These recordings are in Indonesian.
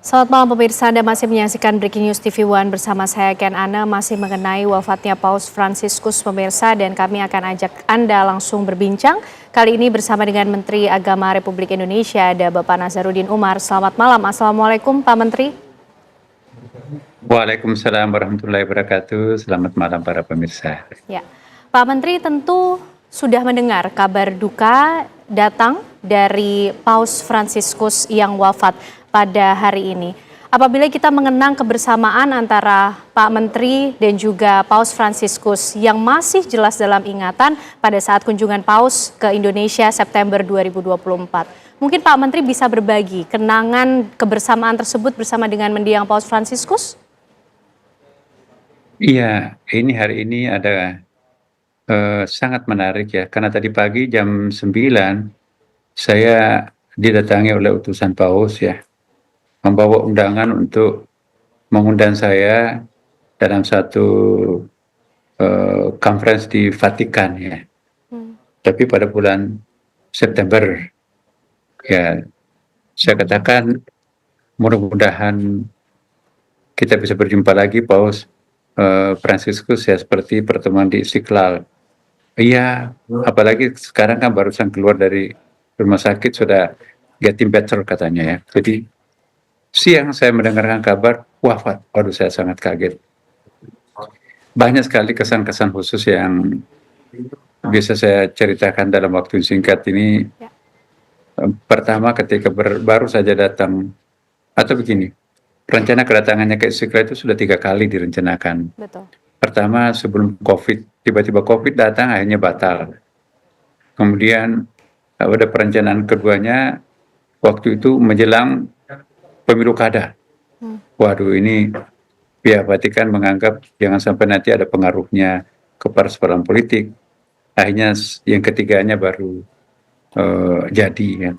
Selamat malam pemirsa, Anda masih menyaksikan Breaking News TV One bersama saya Ken Ana, masih mengenai wafatnya Paus Fransiskus pemirsa, dan kami akan ajak Anda langsung berbincang. Kali ini bersama dengan Menteri Agama Republik Indonesia, ada Bapak Nazarudin Umar. Selamat malam, Assalamualaikum Pak Menteri. Waalaikumsalam warahmatullahi wabarakatuh. Selamat malam para pemirsa. Ya, Pak Menteri tentu sudah mendengar kabar duka datang dari Paus Fransiskus yang wafat pada hari ini. Apabila kita mengenang kebersamaan antara Pak Menteri dan juga Paus Fransiskus yang masih jelas dalam ingatan pada saat kunjungan Paus ke Indonesia September 2024. Mungkin Pak Menteri bisa berbagi kenangan kebersamaan tersebut bersama dengan mendiang Paus Fransiskus? Iya, hari ini ada sangat menarik ya, karena tadi pagi jam 9 saya didatangi oleh utusan Paus ya, membawa undangan untuk mengundang saya dalam satu conference di Vatikan ya. Tapi pada bulan September ya, saya katakan mudah-mudahan kita bisa berjumpa lagi Paus Fransiskus ya, seperti pertemuan di Istiqlal. Iya, apalagi sekarang kan barusan keluar dari rumah sakit sudah getting better katanya ya. Jadi siang saya mendengarkan kabar wafat. Waduh, saya sangat kaget. Banyak sekali kesan-kesan khusus yang bisa saya ceritakan dalam waktu singkat ini. Pertama ketika baru saja datang, atau begini, rencana kedatangannya ke Istiqlal itu sudah 3 kali direncanakan. Betul. Pertama sebelum COVID, tiba-tiba COVID datang akhirnya batal. Kemudian ada perencanaan keduanya waktu itu menjelang pemilu kada. Waduh, ini pihak Vatikan menganggap jangan sampai nanti ada pengaruhnya ke persoalan politik. Akhirnya yang ketiganya baru jadi ya.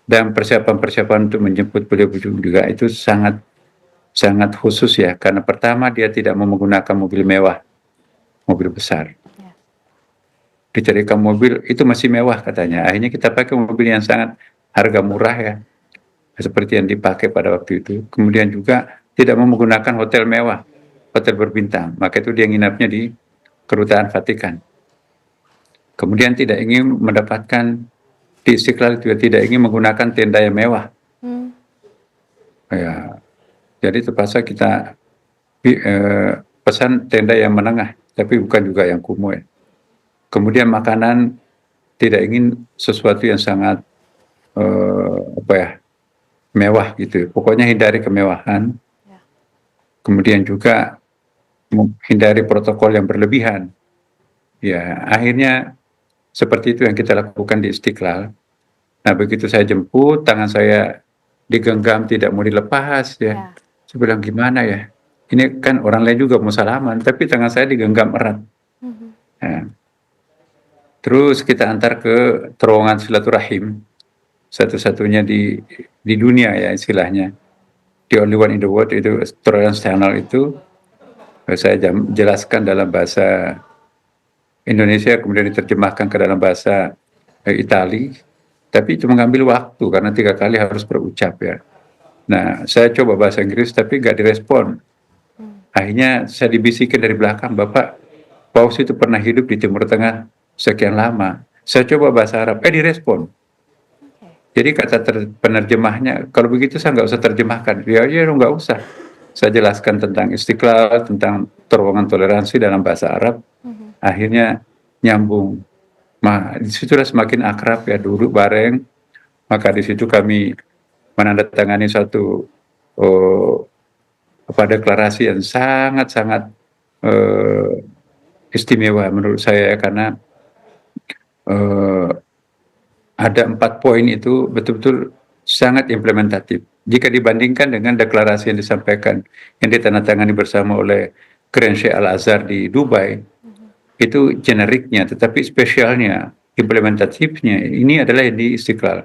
Dan persiapan-persiapan untuk menjemput beliau juga itu sangat khusus ya, karena pertama dia tidak mau menggunakan mobil mewah, mobil besar. Dicarikan mobil itu masih mewah katanya, akhirnya kita pakai mobil yang sangat harga murah ya, seperti yang dipakai pada waktu itu. Kemudian juga tidak mau menggunakan hotel mewah, hotel berbintang, maka itu dia nginapnya di Kedutaan Vatikan. Kemudian tidak ingin mendapatkan di Istiqlal, juga tidak ingin menggunakan tenda yang mewah. Ya, jadi terpaksa kita pesan tenda yang menengah, tapi bukan juga yang kumuh ya. Kemudian makanan tidak ingin sesuatu yang sangat mewah gitu. Pokoknya hindari kemewahan. Kemudian juga hindari protokol yang berlebihan. Ya, akhirnya seperti itu yang kita lakukan di Istiqlal. Nah, begitu saya jemput, tangan saya digenggam tidak mau dilepas ya. Saya bilang gimana ya, ini kan orang lain juga mau salaman, tapi tangan saya digenggam erat. Nah, terus kita antar ke terowongan silaturahim, satu-satunya di dunia ya istilahnya, the only one in the world, itu terowongan channel itu. Saya jelaskan dalam bahasa Indonesia, kemudian diterjemahkan ke dalam bahasa Itali, tapi itu mengambil waktu karena 3 kali harus berucap ya. Nah, saya coba bahasa Inggris tapi nggak direspon. Akhirnya saya dibisikin dari belakang, Bapak, Paus itu pernah hidup di Timur Tengah sekian lama. Saya coba bahasa Arab, direspon. Jadi kata penerjemahnya, kalau begitu saya nggak usah terjemahkan. Ya nggak usah. Saya jelaskan tentang Istiqlal, tentang terowongan toleransi dalam bahasa Arab. Akhirnya nyambung. Nah, disitulah semakin akrab ya, duduk bareng. Maka di situ kami menandatangani satu deklarasi yang sangat istimewa menurut saya, karena ada 4 poin itu betul-betul sangat implementatif. Jika dibandingkan dengan deklarasi yang disampaikan, yang ditandatangani bersama oleh Grand Sheikh Al-Azhar di Dubai, itu generiknya, tetapi spesialnya, implementatifnya, ini adalah yang di Istiqlal.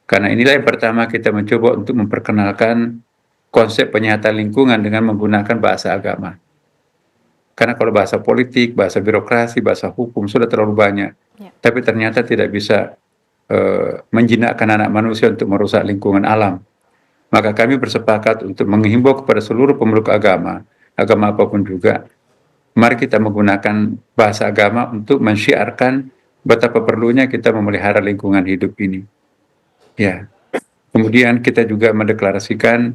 Karena inilah yang pertama kita mencoba untuk memperkenalkan konsep penyihatan lingkungan dengan menggunakan bahasa agama. Karena kalau bahasa politik, bahasa birokrasi, bahasa hukum sudah terlalu banyak, tapi ternyata tidak bisa menjinakkan anak manusia untuk merusak lingkungan alam. Maka kami bersepakat untuk menghimbau kepada seluruh pemeluk agama, agama apapun juga, mari kita menggunakan bahasa agama untuk mensyiarkan betapa perlunya kita memelihara lingkungan hidup ini. Ya. Kemudian kita juga mendeklarasikan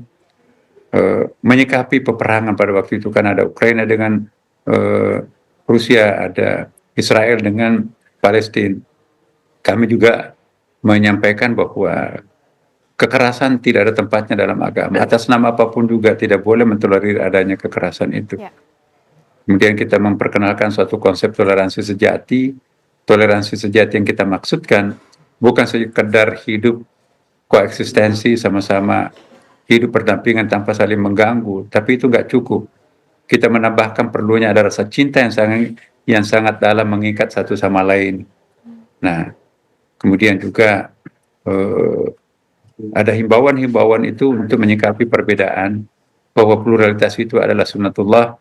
menyikapi peperangan pada waktu itu, kan ada Ukraina dengan Rusia, ada Israel dengan Palestina. Kami juga menyampaikan bahwa kekerasan tidak ada tempatnya dalam agama. Atas nama apapun juga tidak boleh mentolerir adanya kekerasan itu. Ya. Kemudian kita memperkenalkan suatu konsep toleransi sejati. Toleransi sejati yang kita maksudkan bukan sekedar hidup koeksistensi sama-sama, hidup berdampingan tanpa saling mengganggu, tapi itu nggak cukup. Kita menambahkan perlunya ada rasa cinta yang sangat dalam mengikat satu sama lain. Nah, kemudian juga ada himbauan-himbauan itu untuk menyikapi perbedaan, bahwa pluralitas itu adalah sunnatullah,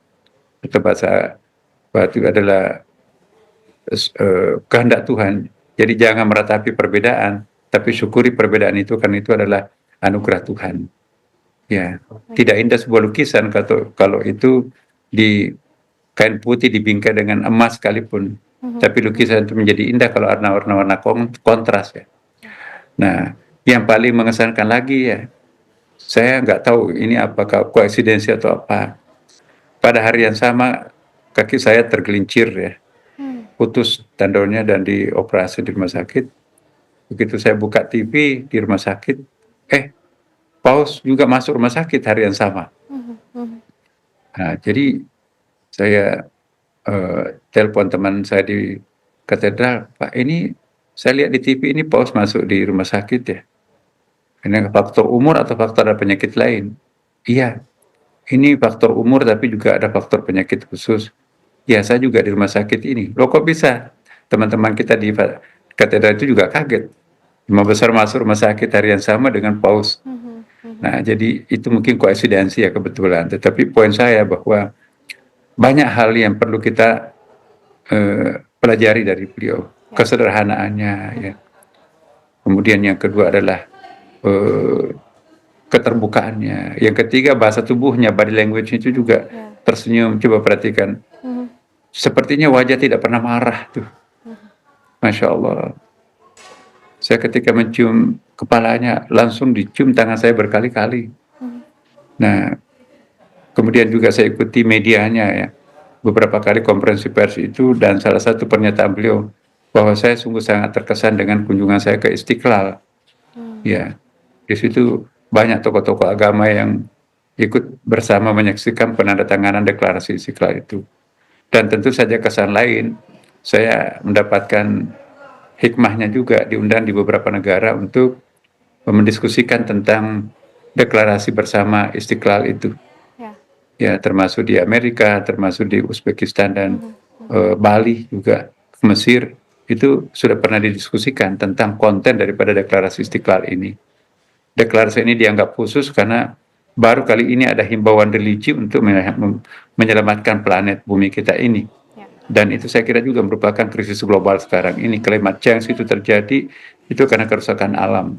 atau bahasa itu adalah kehendak Tuhan. Jadi jangan meratapi perbedaan, tapi syukuri perbedaan itu, karena itu adalah anugerah Tuhan. Ya, tidak indah sebuah lukisan kalau itu di kain putih dibingkai dengan emas sekalipun, tapi lukisan itu menjadi indah kalau warna-warna kontras ya. Nah, yang paling mengesankan lagi ya, saya nggak tahu ini apakah koinsidensi atau apa. Pada hari yang sama kaki saya tergelincir ya, putus tendonnya dan dioperasi di rumah sakit. Begitu saya buka TV di rumah sakit, Paus juga masuk rumah sakit hari yang sama. Nah, jadi saya telepon teman saya di katedral, Pak, ini saya lihat di TV ini Paus masuk di rumah sakit ya. Ini faktor umur atau faktor ada penyakit lain? Iya, ini faktor umur tapi juga ada faktor penyakit khusus. Ya, saya juga di rumah sakit ini. Loh, kok bisa? Teman-teman kita di katedral itu juga kaget. Imam besar masuk rumah sakit hari yang sama dengan Paus. Nah, jadi itu mungkin koinsidensi ya, kebetulan. Tetapi poin saya bahwa banyak hal yang perlu kita pelajari dari beliau. Kesederhanaannya ya. Kemudian yang kedua adalah keterbukaannya. Yang ketiga bahasa tubuhnya, body language itu juga tersenyum. Coba perhatikan. Sepertinya wajah tidak pernah marah tuh. Masya Allah. Saya ketika mencium kepalanya langsung dicium tangan saya berkali-kali. Nah, kemudian juga saya ikuti medianya ya. Beberapa kali konferensi pers itu, dan salah satu pernyataan beliau bahwa saya sungguh sangat terkesan dengan kunjungan saya ke Istiqlal. Ya. Di situ banyak tokoh-tokoh agama yang ikut bersama menyaksikan penandatanganan deklarasi Istiqlal itu. Dan tentu saja kesan lain, saya mendapatkan hikmahnya juga diundang di beberapa negara untuk mendiskusikan tentang deklarasi bersama Istiqlal itu. Ya, termasuk di Amerika, termasuk di Uzbekistan dan Bali juga, Mesir, itu sudah pernah didiskusikan tentang konten daripada deklarasi Istiqlal ini. Deklarasi ini dianggap khusus karena baru kali ini ada himbauan religi untuk menyelamatkan planet bumi kita ini. Dan itu saya kira juga merupakan krisis global sekarang ini. Climate change itu terjadi, itu karena kerusakan alam.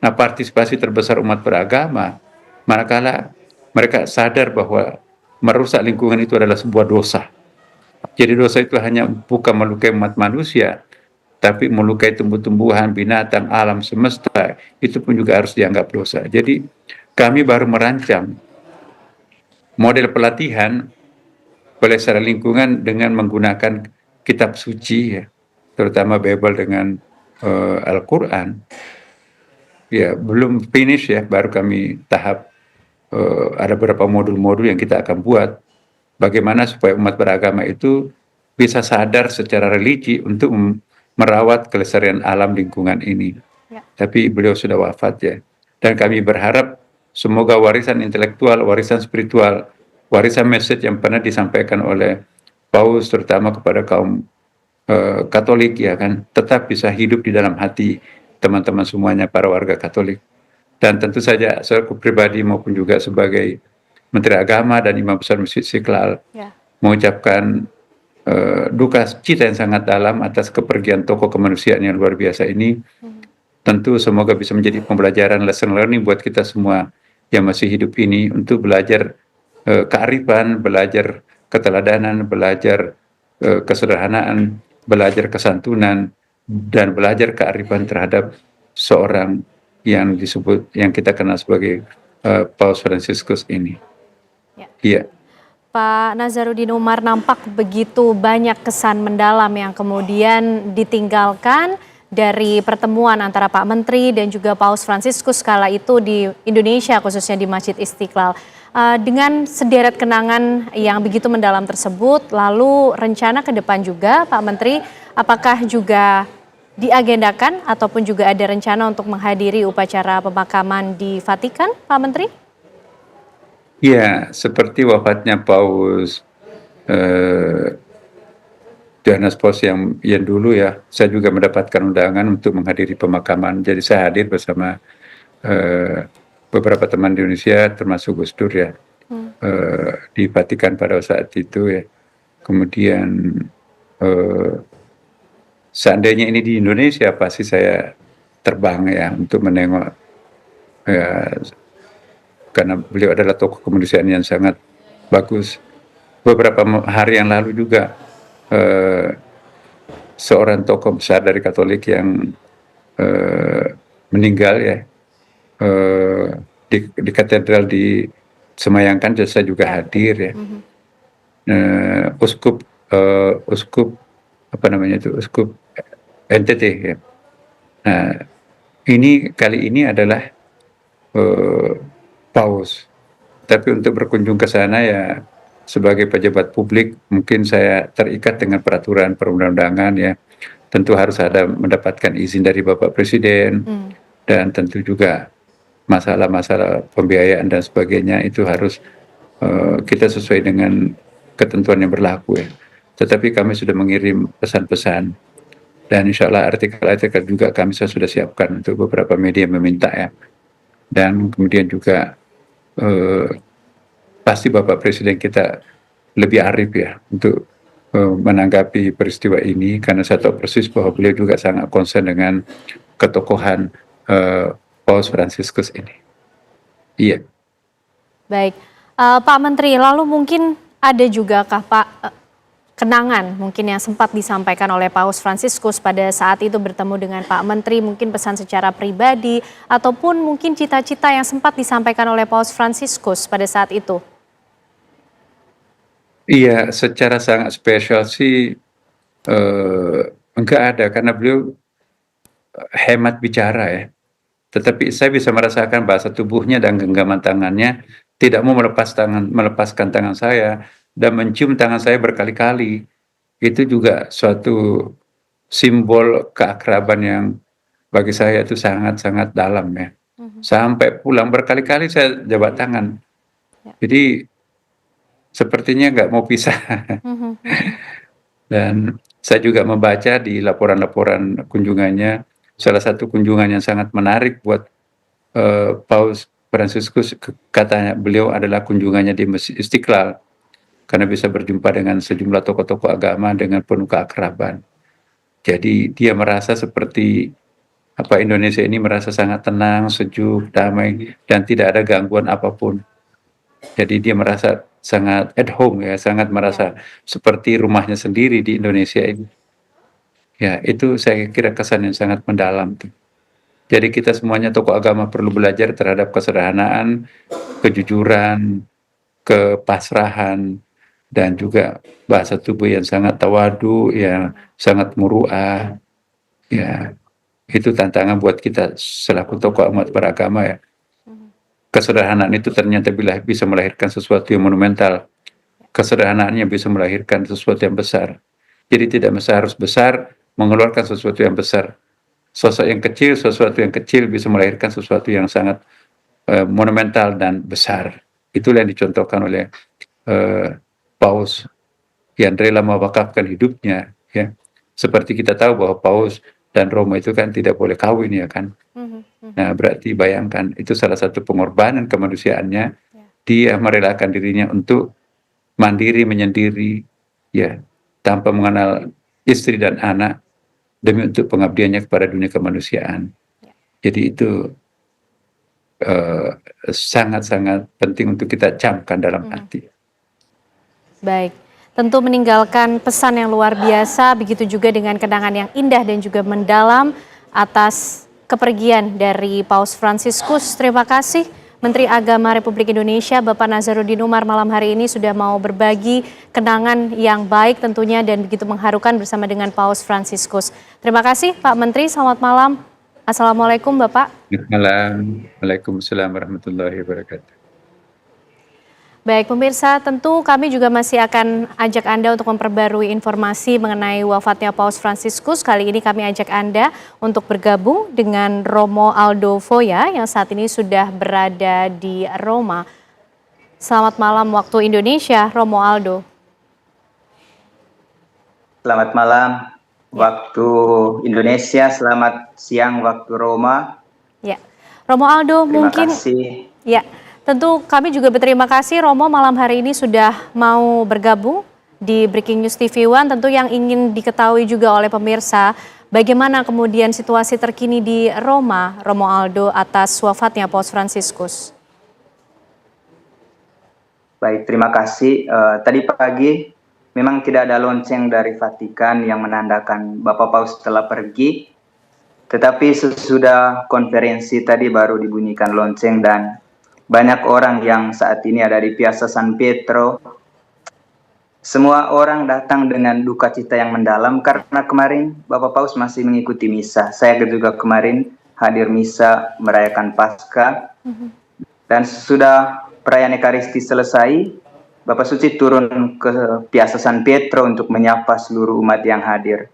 Nah, partisipasi terbesar umat beragama, manakala mereka sadar bahwa merusak lingkungan itu adalah sebuah dosa. Jadi dosa itu hanya bukan melukai umat manusia, tapi melukai tumbuh-tumbuhan, binatang, alam semesta, itu pun juga harus dianggap dosa. Jadi kami baru merancang model pelatihan pelestarian lingkungan dengan menggunakan kitab suci, ya, terutama Bible dengan Al-Quran. Ya, belum finish ya, baru kami tahap ada beberapa modul-modul yang kita akan buat. Bagaimana supaya umat beragama itu bisa sadar secara religi untuk merawat kelestarian alam lingkungan ini. Tapi beliau sudah wafat ya. Dan kami berharap semoga warisan intelektual, warisan spiritual, warisan message yang pernah disampaikan oleh Paus terutama kepada kaum Katolik ya kan, tetap bisa hidup di dalam hati teman-teman semuanya, para warga Katolik. Dan tentu saja saya pribadi maupun juga sebagai Menteri Agama dan Imam Besar Masjid Istiqlal mengucapkan duka cita yang sangat dalam atas kepergian tokoh kemanusiaan yang luar biasa ini. Tentu semoga bisa menjadi pembelajaran, lesson learning buat kita semua yang masih hidup ini untuk belajar kearifan, belajar keteladanan, belajar kesederhanaan, belajar kesantunan, dan belajar kearifan terhadap seorang yang kita kenal sebagai Paus Fransiskus ini. Ya. Iya. Pak Nazarudin Umar, nampak begitu banyak kesan mendalam yang kemudian ditinggalkan dari pertemuan antara Pak Menteri dan juga Paus Fransiskus kala itu di Indonesia, khususnya di Masjid Istiqlal. Dengan sederet kenangan yang begitu mendalam tersebut, lalu rencana ke depan juga Pak Menteri, apakah juga diagendakan ataupun juga ada rencana untuk menghadiri upacara pemakaman di Vatikan, Pak Menteri? Iya, seperti wafatnya Paus Johannes Paus yang dulu ya, saya juga mendapatkan undangan untuk menghadiri pemakaman. Jadi saya hadir bersama beberapa teman di Indonesia, termasuk Gus Dur ya, di Vatikan pada saat itu ya. Kemudian seandainya ini di Indonesia, pasti saya terbang ya untuk menengok ya, karena beliau adalah tokoh kemanusiaan yang sangat bagus. Beberapa hari yang lalu juga seorang tokoh besar dari Katolik yang meninggal ya di katedral di Semayangkan, saya juga hadir ya. Uskup apa namanya itu, Uskup NTT ya. Nah, kali ini adalah Paus. Tapi untuk berkunjung ke sana ya sebagai pejabat publik mungkin saya terikat dengan peraturan perundang-undangan ya. Tentu harus ada mendapatkan izin dari Bapak Presiden dan tentu juga masalah-masalah pembiayaan dan sebagainya itu harus kita sesuai dengan ketentuan yang berlaku ya. Tetapi kami sudah mengirim pesan-pesan dan insya Allah artikel-artikel juga saya sudah siapkan untuk beberapa media meminta ya. Dan kemudian juga pasti Bapak Presiden kita lebih arif ya untuk menanggapi peristiwa ini, karena saya tahu persis bahwa beliau juga sangat konsen dengan ketokohan Paus Fransiskus ini. Iya. Baik, Pak Menteri, lalu mungkin ada juga kah Pak kenangan mungkin yang sempat disampaikan oleh Paus Fransiskus pada saat itu bertemu dengan Pak Menteri, mungkin pesan secara pribadi ataupun mungkin cita-cita yang sempat disampaikan oleh Paus Fransiskus pada saat itu? Iya, secara sangat spesial sih enggak ada, karena beliau hemat bicara ya. Tetapi saya bisa merasakan bahasa tubuhnya dan genggaman tangannya tidak mau melepaskan tangan saya dan mencium tangan saya berkali-kali. Itu juga suatu simbol keakraban yang bagi saya itu sangat-sangat dalam ya. Sampai pulang berkali-kali saya jabat tangan. Jadi sepertinya nggak mau pisah. Dan saya juga membaca di laporan-laporan kunjungannya, salah satu kunjungan yang sangat menarik buat Paus Fransiskus, katanya beliau adalah kunjungannya di Masjid Istiqlal, karena bisa berjumpa dengan sejumlah tokoh-tokoh agama dengan penuh keakraban. Jadi dia merasa seperti Indonesia ini merasa sangat tenang, sejuk, damai, dan tidak ada gangguan apapun. Jadi dia merasa sangat at home ya, sangat merasa seperti rumahnya sendiri di Indonesia ini. Ya, itu saya kira kesan yang sangat mendalam tuh. Jadi kita semuanya tokoh agama perlu belajar terhadap kesederhanaan, kejujuran, kepasrahan, dan juga bahasa tubuh yang sangat tawadu, yang sangat muru'ah. Ya, itu tantangan buat kita selaku tokoh umat beragama ya. Kesederhanaan itu ternyata bisa melahirkan sesuatu yang monumental. Kesederhanaannya bisa melahirkan sesuatu yang besar. Jadi tidak harus besar mengeluarkan sesuatu yang besar. Sesuatu yang kecil bisa melahirkan sesuatu yang sangat monumental dan besar. Itulah yang dicontohkan oleh Paus yang rela mewakafkan hidupnya ya. Seperti kita tahu bahwa Paus dan Roma itu kan tidak boleh kawin ya kan. Nah, berarti bayangkan itu salah satu pengorbanan kemanusiaannya. Dia merelakan dirinya untuk mandiri menyendiri ya, tanpa mengenal istri dan anak demi untuk pengabdiannya kepada dunia kemanusiaan. Jadi itu sangat-sangat penting untuk kita camkan dalam hati. Baik, tentu meninggalkan pesan yang luar biasa, begitu juga dengan kenangan yang indah dan juga mendalam atas kepergian dari Paus Fransiskus. Terima kasih Menteri Agama Republik Indonesia Bapak Nazarudin Umar malam hari ini sudah mau berbagi kenangan yang baik tentunya dan begitu mengharukan bersama dengan Paus Fransiskus. Terima kasih Pak Menteri, selamat malam. Assalamualaikum Bapak. Selamat malam. Waalaikumsalam warahmatullahi wabarakatuh. Baik pemirsa, tentu kami juga masih akan ajak Anda untuk memperbarui informasi mengenai wafatnya Paus Fransiskus. Kali ini kami ajak Anda untuk bergabung dengan Romo Aldo Foya yang saat ini sudah berada di Roma. Selamat malam waktu Indonesia, Romo Aldo. Selamat malam waktu Indonesia, selamat siang waktu Roma. Ya, Romo Aldo Terima mungkin. kasih. Ya, tentu kami juga berterima kasih Romo malam hari ini sudah mau bergabung di Breaking News TV One. Tentu yang ingin diketahui juga oleh pemirsa, bagaimana kemudian situasi terkini di Roma, Romo Aldo, atas wafatnya Paus Fransiskus. Baik, terima kasih. Tadi pagi memang tidak ada lonceng dari Vatikan yang menandakan Bapak Paus telah pergi. Tetapi sesudah konferensi tadi baru dibunyikan lonceng dan banyak orang yang saat ini ada di Piazza San Pietro. Semua orang datang dengan duka cita yang mendalam karena kemarin Bapak Paus masih mengikuti misa. Saya juga kemarin hadir misa merayakan Paskah. Dan sudah perayaan Ekaristi selesai, Bapak Suci turun ke Piazza San Pietro untuk menyapa seluruh umat yang hadir.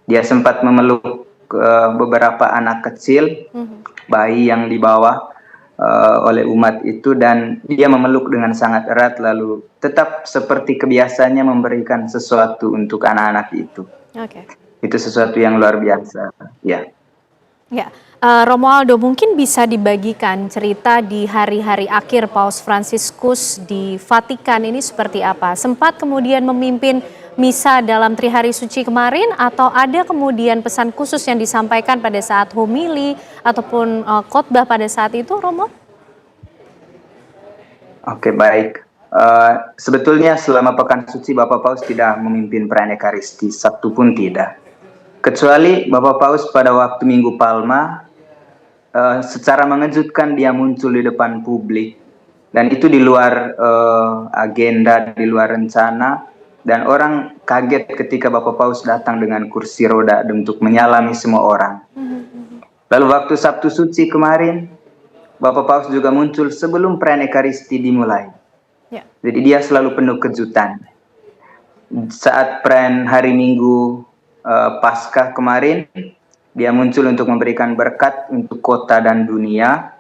Dia sempat memeluk beberapa anak kecil, bayi yang dibawa oleh umat itu, dan dia memeluk dengan sangat erat lalu tetap seperti kebiasaannya memberikan sesuatu untuk anak-anak itu. Itu sesuatu yang luar biasa. Ya. Romualdo, mungkin bisa dibagikan cerita di hari-hari akhir Paus Fransiskus di Vatikan ini seperti apa? Sempat kemudian memimpin misa dalam Trihari Suci kemarin atau ada kemudian pesan khusus yang disampaikan pada saat homili ataupun khotbah pada saat itu, Romo? Oke, baik. Sebetulnya selama Pekan Suci Bapak Paus tidak memimpin perayaan Ekaristi, satu pun tidak. Kecuali Bapak Paus pada waktu Minggu Palma, secara mengejutkan dia muncul di depan publik. Dan itu di luar agenda, di luar rencana. Dan orang kaget ketika Bapak Paus datang dengan kursi roda untuk menyalami semua orang. Lalu waktu Sabtu Suci kemarin, Bapak Paus juga muncul sebelum perayaan Ekaristi dimulai. Jadi dia selalu penuh kejutan. Saat perayaan hari Minggu Paskah kemarin, dia muncul untuk memberikan berkat untuk kota dan dunia.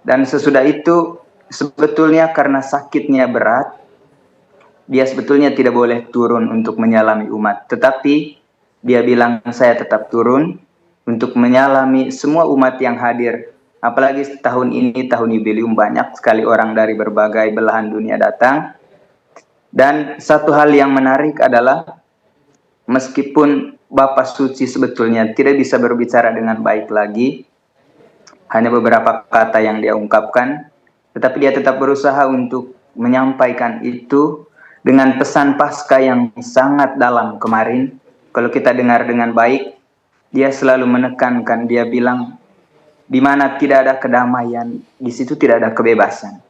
Dan sesudah itu, sebetulnya karena sakitnya berat, dia sebetulnya tidak boleh turun untuk menyalami umat. Tetapi dia bilang, saya tetap turun untuk menyalami semua umat yang hadir. Apalagi tahun ini, tahun jubileum, banyak sekali orang dari berbagai belahan dunia datang. Dan satu hal yang menarik adalah, meskipun Bapak Suci sebetulnya tidak bisa berbicara dengan baik lagi, hanya beberapa kata yang dia ungkapkan, tetapi dia tetap berusaha untuk menyampaikan itu dengan pesan Paskah yang sangat dalam kemarin. Kalau kita dengar dengan baik, dia selalu menekankan, dia bilang, di mana tidak ada kedamaian, di situ tidak ada kebebasan.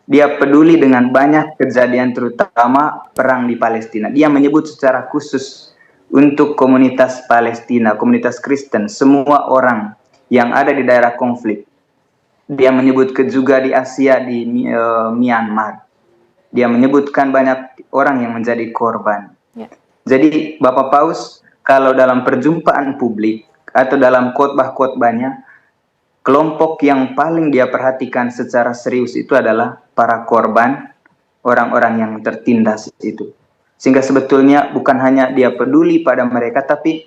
Dia peduli dengan banyak kejadian, terutama perang di Palestina. Dia menyebut secara khusus untuk komunitas Palestina, komunitas Kristen, semua orang yang ada di daerah konflik. Dia menyebut juga di Asia, di Myanmar. Dia menyebutkan banyak orang yang menjadi korban. Jadi Bapak Paus, kalau dalam perjumpaan publik atau dalam khotbah-khotbahnya, kelompok yang paling dia perhatikan secara serius itu adalah para korban, orang-orang yang tertindas itu. Sehingga sebetulnya bukan hanya dia peduli pada mereka, tapi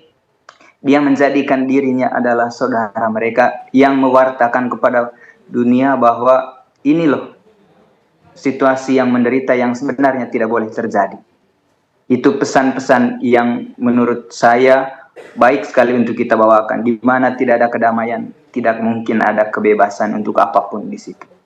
dia menjadikan dirinya adalah saudara mereka yang mewartakan kepada dunia bahwa ini loh situasi yang menderita yang sebenarnya tidak boleh terjadi. Itu pesan-pesan yang menurut saya baik sekali untuk kita bawakan. Di mana tidak ada kedamaian, tidak mungkin ada kebebasan untuk apapun di situ.